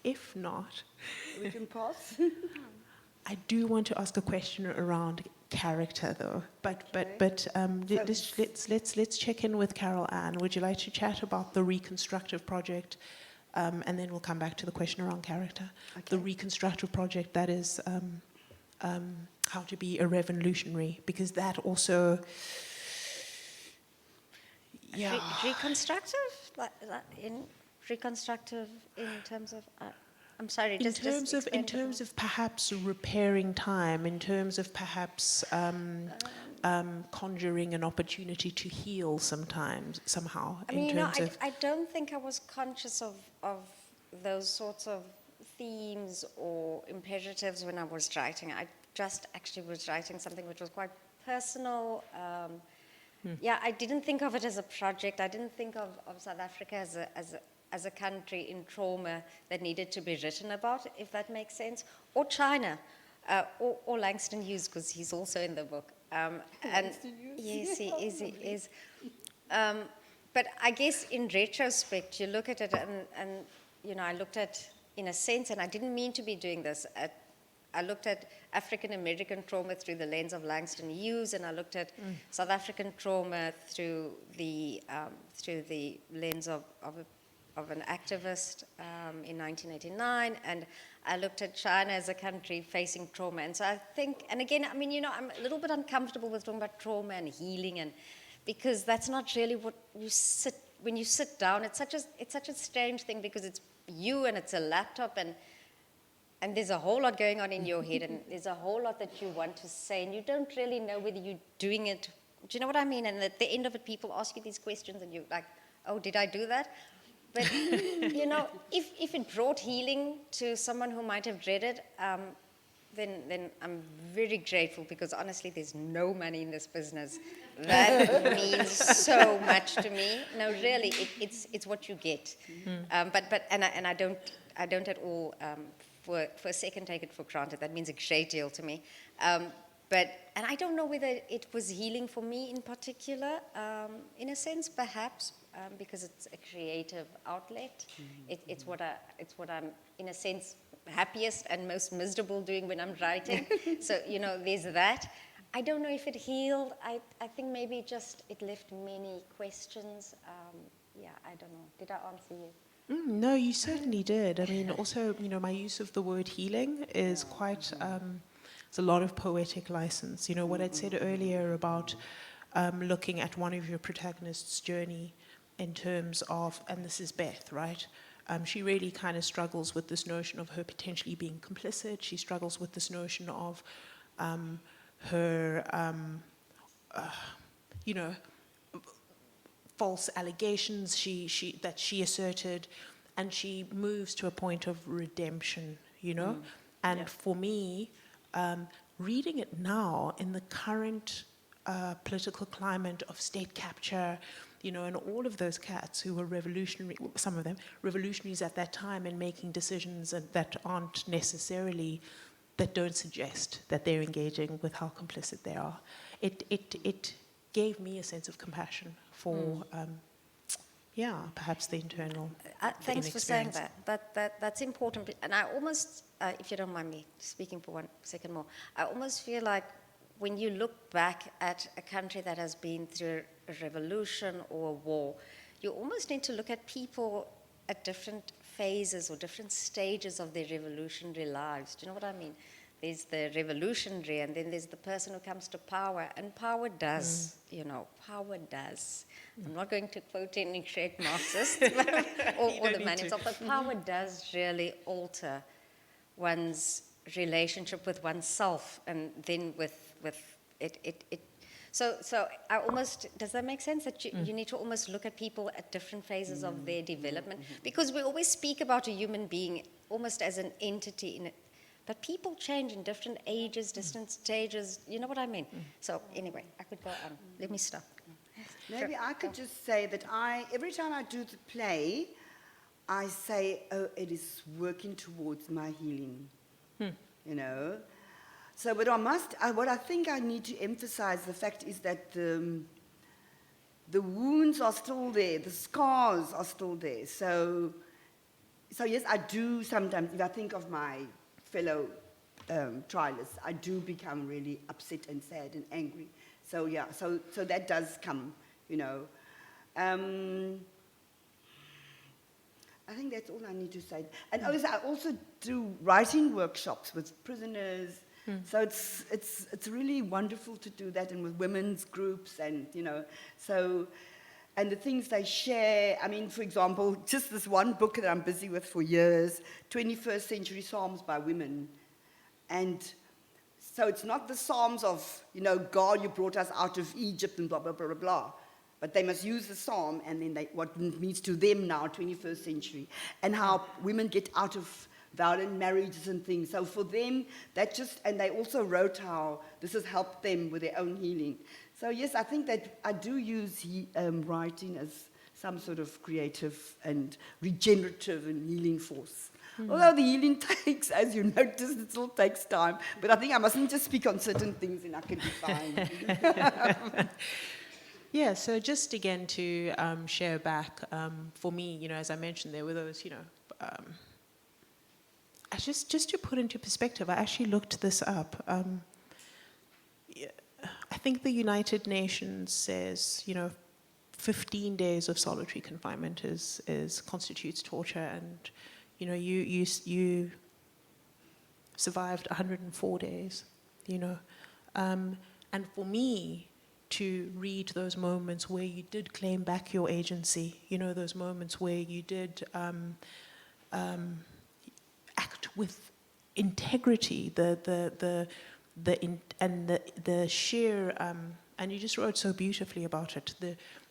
Speaker 1: If not,
Speaker 4: We can pass.
Speaker 1: I do want to ask a question around character, though. Let's check in with Carol Ann. Would you like to chat about the reconstructive project, and then we'll come back to the question around character.
Speaker 4: Okay.
Speaker 1: The reconstructive project, that is how to be a revolutionary, because that also, yeah.
Speaker 2: Reconstructive? Reconstructive in terms of... I'm sorry.
Speaker 1: In terms of perhaps repairing time, in terms of perhaps conjuring an opportunity to heal sometimes, somehow.
Speaker 2: I don't think I was conscious of those sorts of themes or imperatives when I was writing. I just actually was writing something which was quite personal. Yeah, I didn't think of it as a project. I didn't think of South Africa as a country in trauma that needed to be written about, if that makes sense, or China, or Langston Hughes, because he's also in the book. Yes, he is. But I guess in retrospect, you look at it, and I looked at, in a sense, and I didn't mean to be doing this, I looked at African American trauma through the lens of Langston Hughes, and I looked at South African trauma through the lens of an activist in 1989, and I looked at China as a country facing trauma. And so I think, and again, I'm a little bit uncomfortable with talking about trauma and healing, and because that's not really what when you sit down. It's such a strange thing, because it's you and it's a laptop, and there's a whole lot going on in your head, and there's a whole lot that you want to say, and you don't really know whether you're doing it. Do you know what I mean? And at the end of it, people ask you these questions, and you're like, oh, did I do that? But, if it brought healing to someone who might have read it, then I'm very grateful, because honestly, there's no money in this business. That means so much to me. No, really, it's what you get. And I don't at all, for a second, take it for granted. That means a great deal to me. And I don't know whether it was healing for me in particular. In a sense, perhaps, because it's a creative outlet. It's what I'm, in a sense, happiest and most miserable doing when I'm writing. So, there's that. I don't know if it healed. I think maybe just it left many questions. Yeah, I don't know. Did I answer you?
Speaker 1: No, you certainly did. I mean, also, my use of the word healing is quite, it's a lot of poetic license. What I'd said earlier about looking at one of your protagonists' journey in terms of, and this is Beth, right? She really kind of struggles with this notion of her potentially being complicit. She struggles with this notion of her, false allegations that she asserted, and she moves to a point of redemption, And for me, reading it now in the current political climate of state capture, and all of those cats who were revolutionary, some of them revolutionaries at that time, and making decisions that aren't necessarily, that don't suggest that they're engaging with how complicit they are. It gave me a sense of compassion for, perhaps the internal.
Speaker 2: Thanks for saying that. That's important. And I almost, if you don't mind me speaking for 1 second more, I almost feel like when you look back at a country that has been through a revolution or a war, you almost need to look at people at different phases or different stages of their revolutionary lives. Do you know what I mean? There's the revolutionary, and then there's the person who comes to power, and power does, power does. I'm not going to quote any great Marxist or the manuals, but power does really alter one's relationship with oneself, and then with it. So I almost, does that make sense? That you need to almost look at people at different phases of their development, because we always speak about a human being almost as an entity in it. But people change in different ages, different stages. You know what I mean? So anyway, I could go on. Let me stop.
Speaker 4: Maybe I could just say that every time I do the play, I say, oh, it is working towards my healing, So what I think I need to emphasize, the fact is that the wounds are still there, the scars are still there. So yes, I do sometimes, if I think of my fellow trialists, I do become really upset and sad and angry. So yeah, so that does come, I think that's all I need to say. And obviously, I also do writing workshops with prisoners. So it's really wonderful to do that, and with women's groups, and and the things they share. I mean, for example, just this one book that I'm busy with for years, 21st Century Psalms by Women. And so it's not the Psalms of, God, you brought us out of Egypt and blah, blah, blah, blah, blah. But they must use the Psalm, and then what it means to them now, 21st century, and how women get out of violent marriages and things. So for them, and they also wrote how this has helped them with their own healing. So yes, I think that I do use writing as some sort of creative and regenerative and healing force. Although the healing takes, as you noticed, it still takes time. But I think I mustn't just speak on certain things and I can be fine.
Speaker 1: Yeah, so just again to share back, for me, as I mentioned, there were those, just to put into perspective, I actually looked this up. I think the United Nations says, 15 days of solitary confinement constitutes torture, and you survived 104 days, and for me to read those moments where you did claim back your agency, those moments where you did act with integrity, the sheer, and you just wrote so beautifully about it,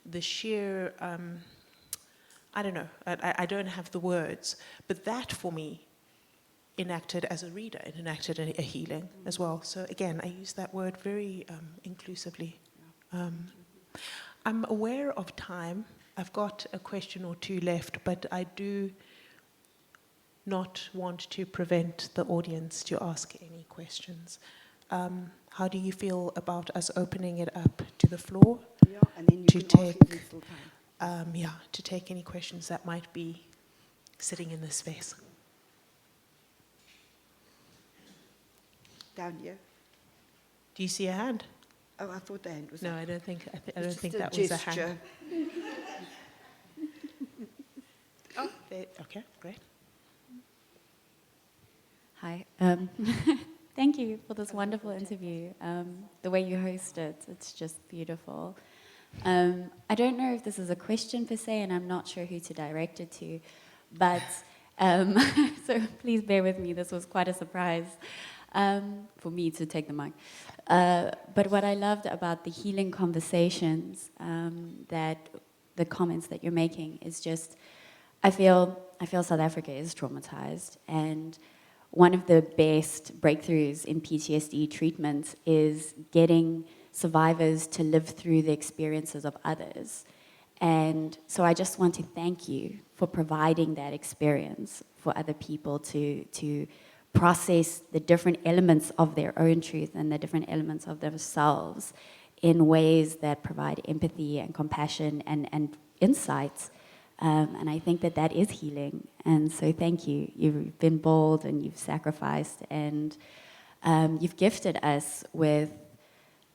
Speaker 1: the sheer, I don't know, I don't have the words, but that for me enacted as a reader, it enacted a healing as well. So again, I use that word very inclusively. I'm aware of time. I've got a question or two left, but I do not want to prevent the audience to ask any questions. How do you feel about us opening it up to the floor?
Speaker 4: Yeah, and then you can ask if there's still time.
Speaker 1: To take any questions that might be sitting in this space.
Speaker 4: Down here.
Speaker 1: Do you see a hand?
Speaker 4: Oh, I thought the hand was
Speaker 1: No,
Speaker 4: up.
Speaker 1: I don't think, I
Speaker 4: It's
Speaker 1: don't think
Speaker 4: just
Speaker 1: that was a hand.
Speaker 4: gesture.
Speaker 1: Oh, okay, great.
Speaker 5: Hi. Thank you for this wonderful interview. The way you host it, it's just beautiful. I don't know if this is a question per se, and I'm not sure who to direct it to, but so please bear with me. This was quite a surprise for me to take the mic. But what I loved about the healing conversations, that the comments that you're making is just, I feel South Africa is traumatized, and one of the best breakthroughs in PTSD treatment is getting survivors to live through the experiences of others. And so I just want to thank you for providing that experience for other people to process the different elements of their own truth and the different elements of themselves in ways that provide empathy and compassion and insights. And I think that that is healing. And so thank you. You've been bold and you've sacrificed, and you've gifted us with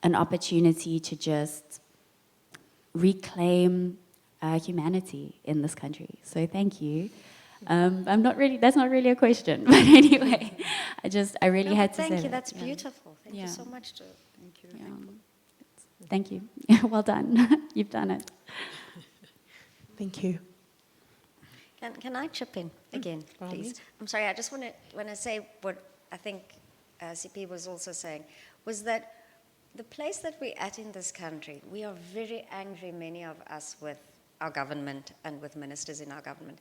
Speaker 5: an opportunity to just reclaim humanity in this country. So thank you. That's not really a question, but anyway, I really had to say
Speaker 2: Thank you,
Speaker 5: that.
Speaker 2: that's
Speaker 5: Yeah.
Speaker 2: beautiful. Thank you
Speaker 5: Yeah.
Speaker 2: so much.
Speaker 4: Thank you.
Speaker 5: Yeah. Thank you. Well done. You've done it.
Speaker 1: Thank you.
Speaker 2: Can I chip in again,
Speaker 1: by all
Speaker 2: please?
Speaker 1: means.
Speaker 2: I'm sorry, I just want to say what I think Siphiwe was also saying, was that the place that we're at in this country, we are very angry, many of us, with our government and with ministers in our government.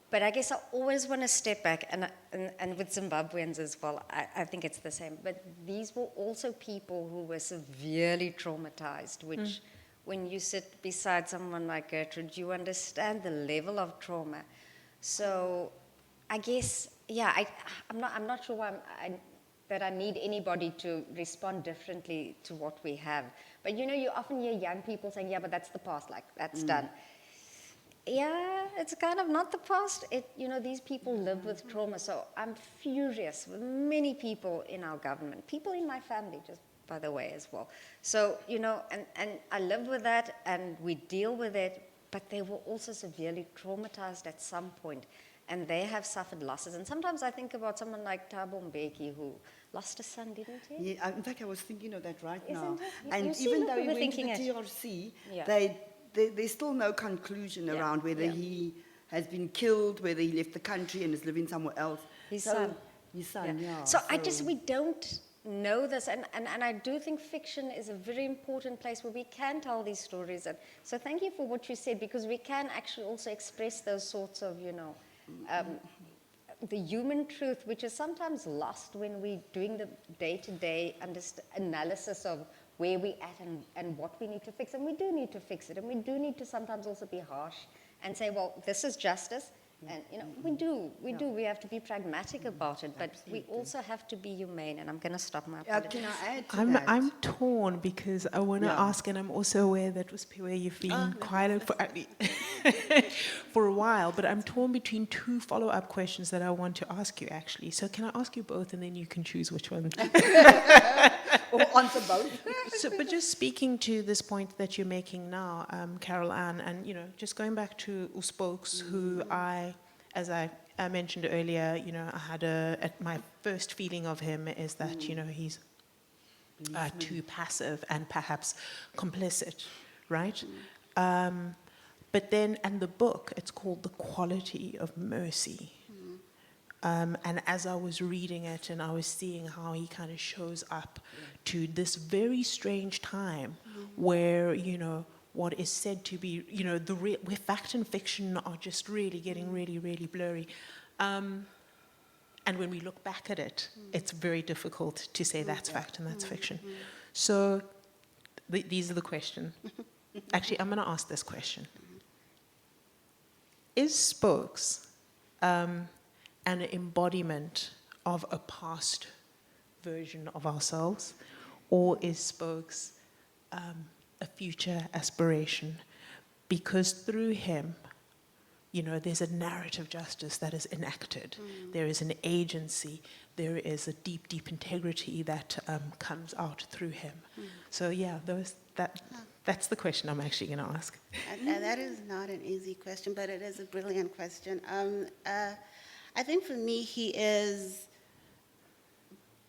Speaker 2: But I guess I always want to step back, and with Zimbabweans as well, I think it's the same. But these were also people who were severely traumatized, which when you sit beside someone like Gertrude, you understand the level of trauma. So I guess, yeah, I'm not sure why that I need anybody to respond differently to what we have. But you often hear young people saying, yeah, but that's the past, like, that's done. Yeah, it's kind of not the past. These people live with trauma. So I'm furious with many people in our government, people in my family, just by the way, as well. So, and I live with that, and we deal with it, but they were also severely traumatized at some point, and they have suffered losses. And sometimes I think about someone like Thabo Mbeki, who lost a son, didn't he?
Speaker 4: Yeah, in fact, I was thinking of that right
Speaker 2: Isn't
Speaker 4: now.
Speaker 2: it?
Speaker 4: And
Speaker 2: You see,
Speaker 4: even
Speaker 2: look,
Speaker 4: though
Speaker 2: we
Speaker 4: he
Speaker 2: were
Speaker 4: went to the
Speaker 2: thinking it.
Speaker 4: TRC,
Speaker 2: Yeah.
Speaker 4: there's still no conclusion
Speaker 2: Yeah,
Speaker 4: around whether
Speaker 2: yeah.
Speaker 4: he has been killed, whether he left the country and is living somewhere else.
Speaker 2: His son.
Speaker 4: His son, yeah.
Speaker 2: So we don't know this, and I do think fiction is a very important place where we can tell these stories. And so thank you for what you said, because we can actually also express those sorts of, the human truth, which is sometimes lost when we're doing the day-to-day analysis of where we're at and what we need to fix. And we do need to fix it, and we do need to sometimes also be harsh and say, well, this is justice. And, we have to be pragmatic about it, but we also have to be humane, and I'm going to stop my apologies.
Speaker 4: Can I add to that?
Speaker 1: I'm torn because I want to
Speaker 4: Yeah.
Speaker 1: ask, and I'm also aware that with Siphiwe you've been quiet for a while, but I'm torn between two follow-up questions that I want to ask you, actually. So can I ask you both, and then you can choose which one?
Speaker 4: Or answer both?
Speaker 1: But just speaking to this point that you're making now, Carol Ann, and just going back to Uspokes, who as I mentioned earlier, I had my first feeling of him is that he's too passive and perhaps complicit, right? But then, and the book, it's called The Quality of Mercy. And as I was reading it and I was seeing how he kind of shows up to this very strange time where, what is said to be, where fact and fiction are just really getting really, really blurry. And when we look back at it, it's very difficult to say that's fact and that's fiction. So these are the questions. Actually, I'm going to ask this question. Is Spokes an embodiment of a past version of ourselves, or is Spokes a future aspiration? Because through him, you know, there's a narrative justice that is enacted. There is an agency. There is a deep, deep integrity that comes out through him. So yeah, that's the question I'm actually going to ask.
Speaker 3: And that is not an easy question, but it is a brilliant question. I think for me, he is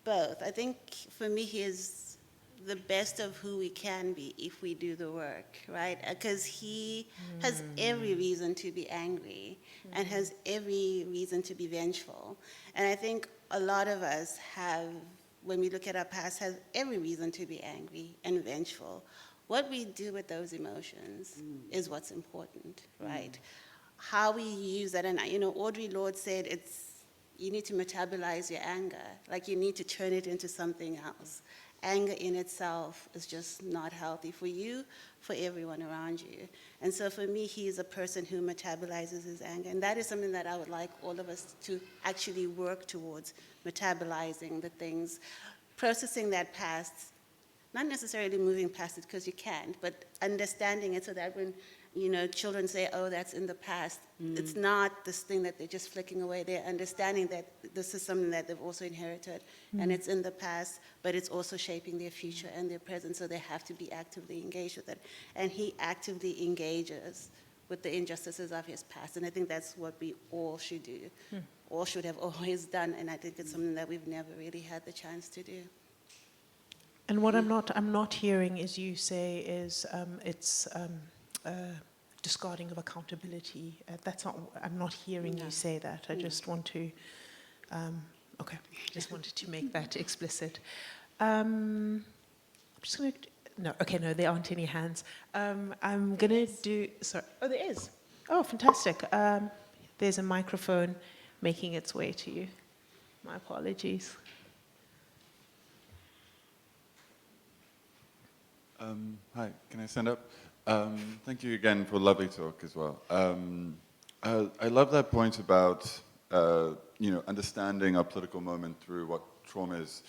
Speaker 3: both. I think for me, he is the best of who we can be if we do the work, right? Because he has every reason to be angry and has every reason to be vengeful. And I think a lot of us have, when we look at our past, have every reason to be angry and vengeful. What we do with those emotions is what's important, right? How we use that, and you know, Audre Lorde said you need to metabolize your anger, like you need to turn it into something else. Anger in itself is just not healthy for you, for everyone around you. And so for me, he is a person who metabolizes his anger. And that is something that I would like all of us to actually work towards, metabolizing the things, processing that past, not necessarily moving past it because you can't, but understanding it so that when, you know, children say, oh, that's in the past, it's not this thing that they're just flicking away. They're understanding that this is something that they've also inherited, and it's in the past, but it's also shaping their future and their present, so they have to be actively engaged with it. And he actively engages with the injustices of his past, and I think that's what we all should do, all should have always done, and I think it's something that we've never really had the chance to do.
Speaker 1: And what I'm not hearing is you say is discarding of accountability. That's not. I'm not hearing you say that. I just want to. Okay, just wanted to make that explicit. I'm just going to. No, okay, no, there aren't any hands. I'm going to do. Sorry. Oh, there is. Oh, fantastic. There's a microphone making its way to you. My apologies.
Speaker 6: Hi, can I stand up? Thank you again for a lovely talk as well. I love that point about understanding our political moment through what traumas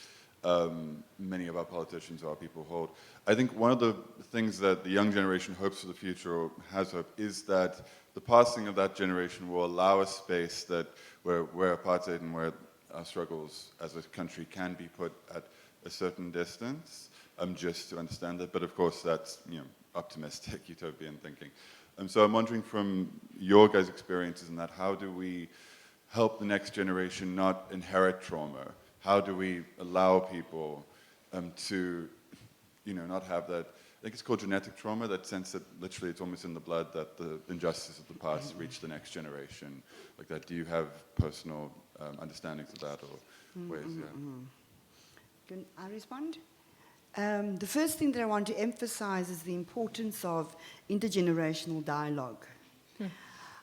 Speaker 6: many of our politicians or our people hold. I think one of the things that the young generation hopes for the future, or has hope, is that the passing of that generation will allow a space that where apartheid and where our struggles as a country can be put at a certain distance. Just to understand it, but of course that's optimistic, utopian thinking. So I'm wondering from your guys' experiences in that, how do we help the next generation not inherit trauma? How do we allow people to not have that, I think it's called genetic trauma, that sense that literally it's almost in the blood that the injustice of the past reach the next generation, like that. Do you have personal understandings of that or ways?
Speaker 4: Can I respond? The first thing that I want to emphasize is the importance of intergenerational dialogue.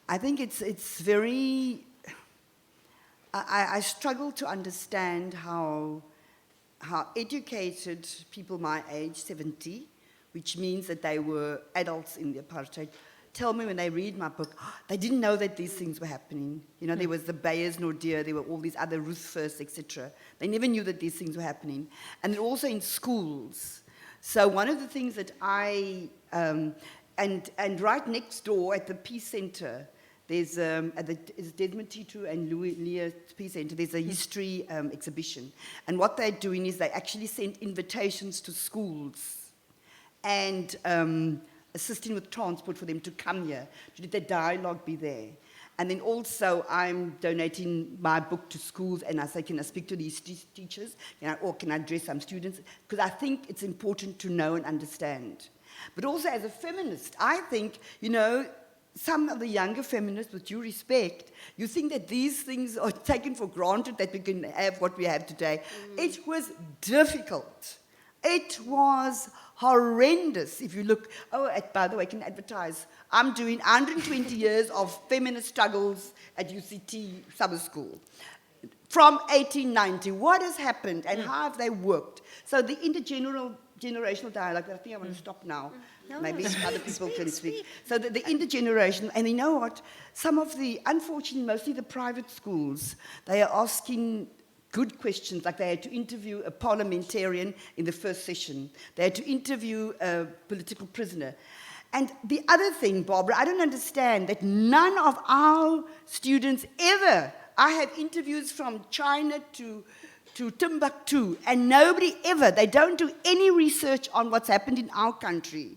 Speaker 4: I think it's very... I struggle to understand how educated people my age, 70, which means that they were adults in the apartheid, tell me when they read my book, they didn't know that these things were happening. You know, there was the Beyers Nordier, there were all these other Ruth First, etc. They never knew that these things were happening. And they're also in schools. So one of the things that and right next door at the Peace Center, there's at the Desmond Tutu and Leah Peace Center, there's a history exhibition. And what they're doing is they actually send invitations to schools and assisting with transport for them to come here, to let the dialogue be there. And then also I'm donating my book to schools, and I say, can I speak to these teachers? Or can I address some students? Because I think it's important to know and understand. But also as a feminist, I think, some of the younger feminists, with due respect, you think that these things are taken for granted, that we can have what we have today. It was difficult. It was horrendous. If you look, by the way, I can advertise. I'm doing 120 years of feminist struggles at UCT Summer School. From 1890, what has happened and how have they worked? So the intergenerational dialogue, I think I want to stop now. Maybe other people can speak. So the intergenerational, and you know what? Some of the, unfortunately, mostly the private schools, they are asking good questions, like they had to interview a parliamentarian in the first session. They had to interview a political prisoner. And the other thing, Barbara, I don't understand that none of our students ever, I have interviews from China to Timbuktu, and nobody ever, they don't do any research on what's happened in our country.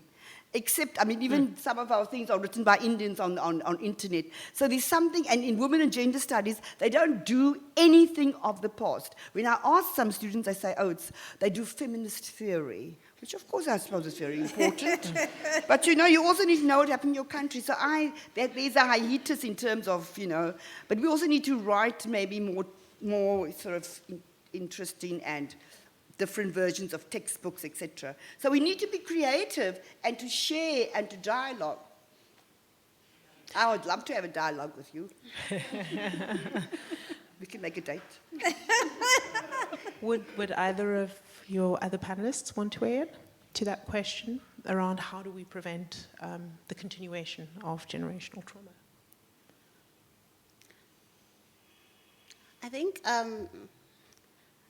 Speaker 4: Except, I mean, even some of our things are written by Indians on internet. So there's something, and in women and gender studies, they don't do anything of the past. When I ask some students, they say, oh, they do feminist theory, which of course I suppose is very important. But you know, you also need to know what happened in your country. So there's a hiatus in terms of, you know, but we also need to write maybe more sort of interesting and different versions of textbooks, etc. So we need to be creative and to share and to dialogue. I would love to have a dialogue with you. We can make a date.
Speaker 1: Would either of your other panelists want to add to that question around how do we prevent the continuation of generational trauma?
Speaker 3: I think,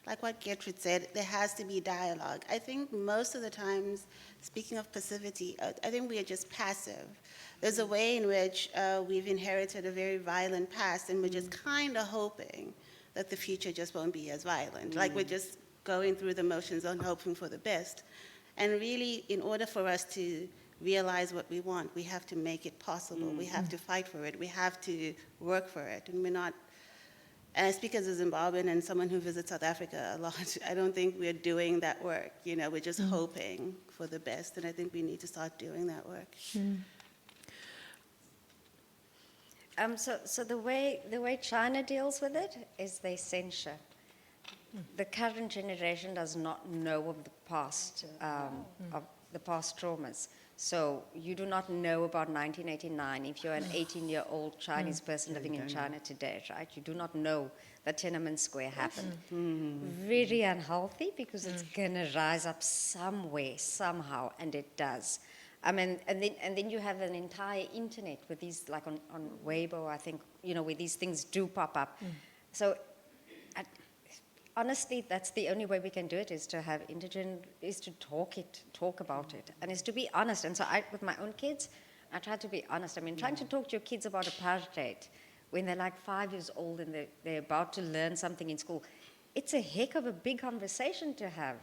Speaker 3: like what Gertrude said, there has to be dialogue. I think most of the times, speaking of passivity, I think we are just passive. There's a way in which we've inherited a very violent past, and we're just kind of hoping that the future just won't be as violent. Like we're just going through the motions and hoping for the best. And really, in order for us to realize what we want, we have to make it possible. We have to fight for it. We have to work for it. And we're not. And I speak as a Zimbabwean and someone who visits South Africa a lot. I don't think we're doing that work. You know, we're just hoping for the best, and I think we need to start doing that work.
Speaker 2: So the way China deals with it is they censure. The current generation does not know of the past traumas. So you do not know about 1989 if you're an 18-year-old Chinese person living in China today, right? You do not know that Tiananmen Square happened. Very unhealthy because it's going to rise up somewhere, somehow, and it does. I mean, and then you have an entire internet with these, like on Weibo, I think, you know, where these things do pop up. So honestly, that's the only way we can do it, is to have is to talk about it, and is to be honest. And so with my own kids, I try to be honest. I mean, trying to talk to your kids about apartheid when they're like 5 years old and they're about to learn something in school, it's a heck of a big conversation to have.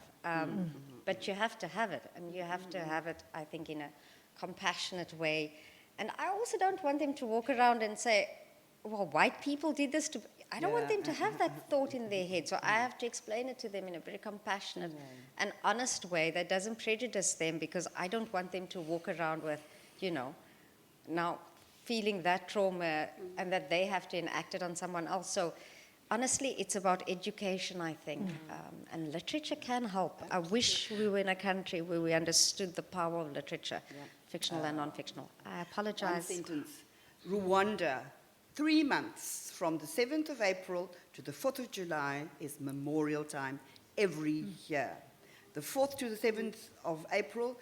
Speaker 2: But you have to have it, and you have to have it, I think, in a compassionate way. And I also don't want them to walk around and say, well, white people did this to... I don't want them to have that thought in their head, so I have to explain it to them in a very compassionate and honest way that doesn't prejudice them, because I don't want them to walk around with, you know, now feeling that trauma and that they have to enact it on someone else. So honestly, it's about education, I think, and literature can help. I wish we were in a country where we understood the power of literature, fictional and non-fictional. I apologize.
Speaker 4: One sentence. Rwanda. 3 months from the 7th of April to the 4th of July is Memorial Time every year. The 4th to the 7th of April,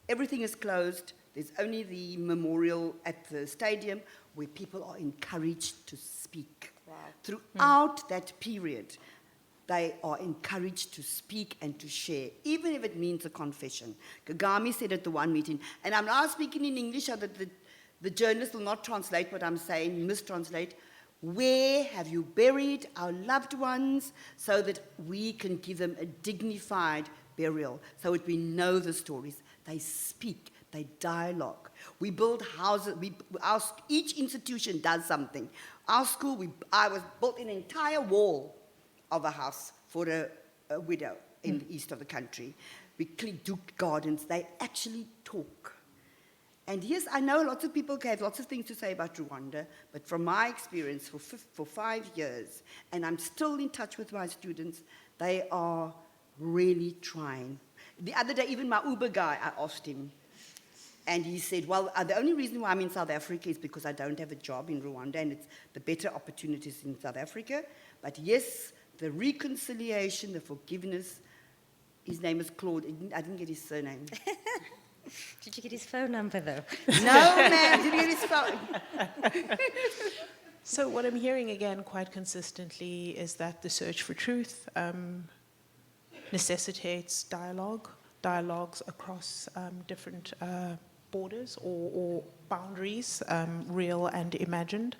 Speaker 4: everything is closed. There's only the memorial at the stadium where people are encouraged to speak.
Speaker 2: Wow.
Speaker 4: Throughout that period, they are encouraged to speak and to share, even if it means a confession. Kagame said at the one meeting, and I'm now speaking in English so that the journalist will not translate what I'm saying, mistranslate. Where have you buried our loved ones so that we can give them a dignified burial, so that we know the stories? They speak, they dialogue. We build houses, each institution does something. Our school, I was built an entire wall of a house for a widow in the east of the country. We do gardens, they actually talk. And yes, I know lots of people have lots of things to say about Rwanda, but from my experience for 5 years, and I'm still in touch with my students, they are really trying. The other day, even my Uber guy, I asked him, and he said, well, the only reason why I'm in South Africa is because I don't have a job in Rwanda, and it's the better opportunities in South Africa. But yes, the reconciliation, the forgiveness, his name is Claude. I didn't get his surname.
Speaker 2: Did you get his phone number, though?
Speaker 4: No, man, didn't get his phone.
Speaker 1: So what I'm hearing again quite consistently is that the search for truth necessitates dialogues across different borders or boundaries, real and imagined.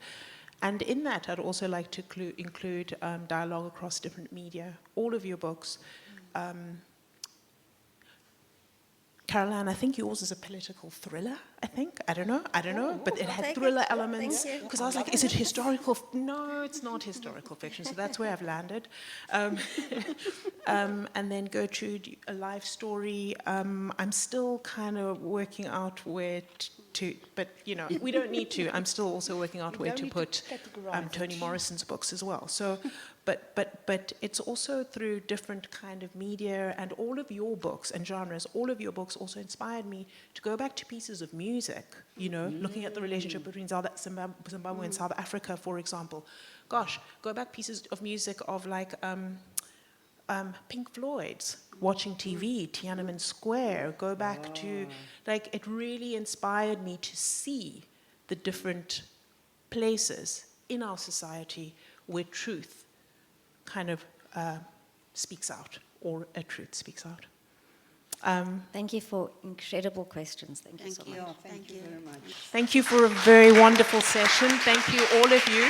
Speaker 1: And in that, I'd also like to include dialogue across different media. All of your books. Caroline, I think yours is a political thriller, I think. I don't know, but it had thriller elements. Because I was like, is it historical? No, it's not historical fiction, so that's where I've landed. And then Gertrude, a life story. I'm still kind of working out where to, but you know, we don't need to. I'm still also working out where to put Toni Morrison's books as well. So, but it's also through different kind of media, and all of your books and genres. All of your books also inspired me to go back to pieces of music. You know, looking at the relationship between Zimbabwe and South Africa, for example. Gosh, go back pieces of music of like Pink Floyd's Watching TV, Tiananmen Square. Go back to, like, it really inspired me to see the different places in our society where truth kind of speaks out, or a truth speaks out.
Speaker 2: Thank you for incredible questions. Thank you so much.
Speaker 3: Thank you very much.
Speaker 1: Thank you for a very wonderful session. Thank you, all of you.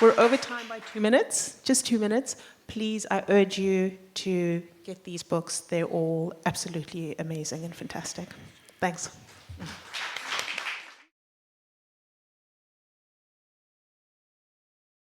Speaker 1: We're over time by 2 minutes, just 2 minutes. Please, I urge you to get these books. They're all absolutely amazing and fantastic. Thanks.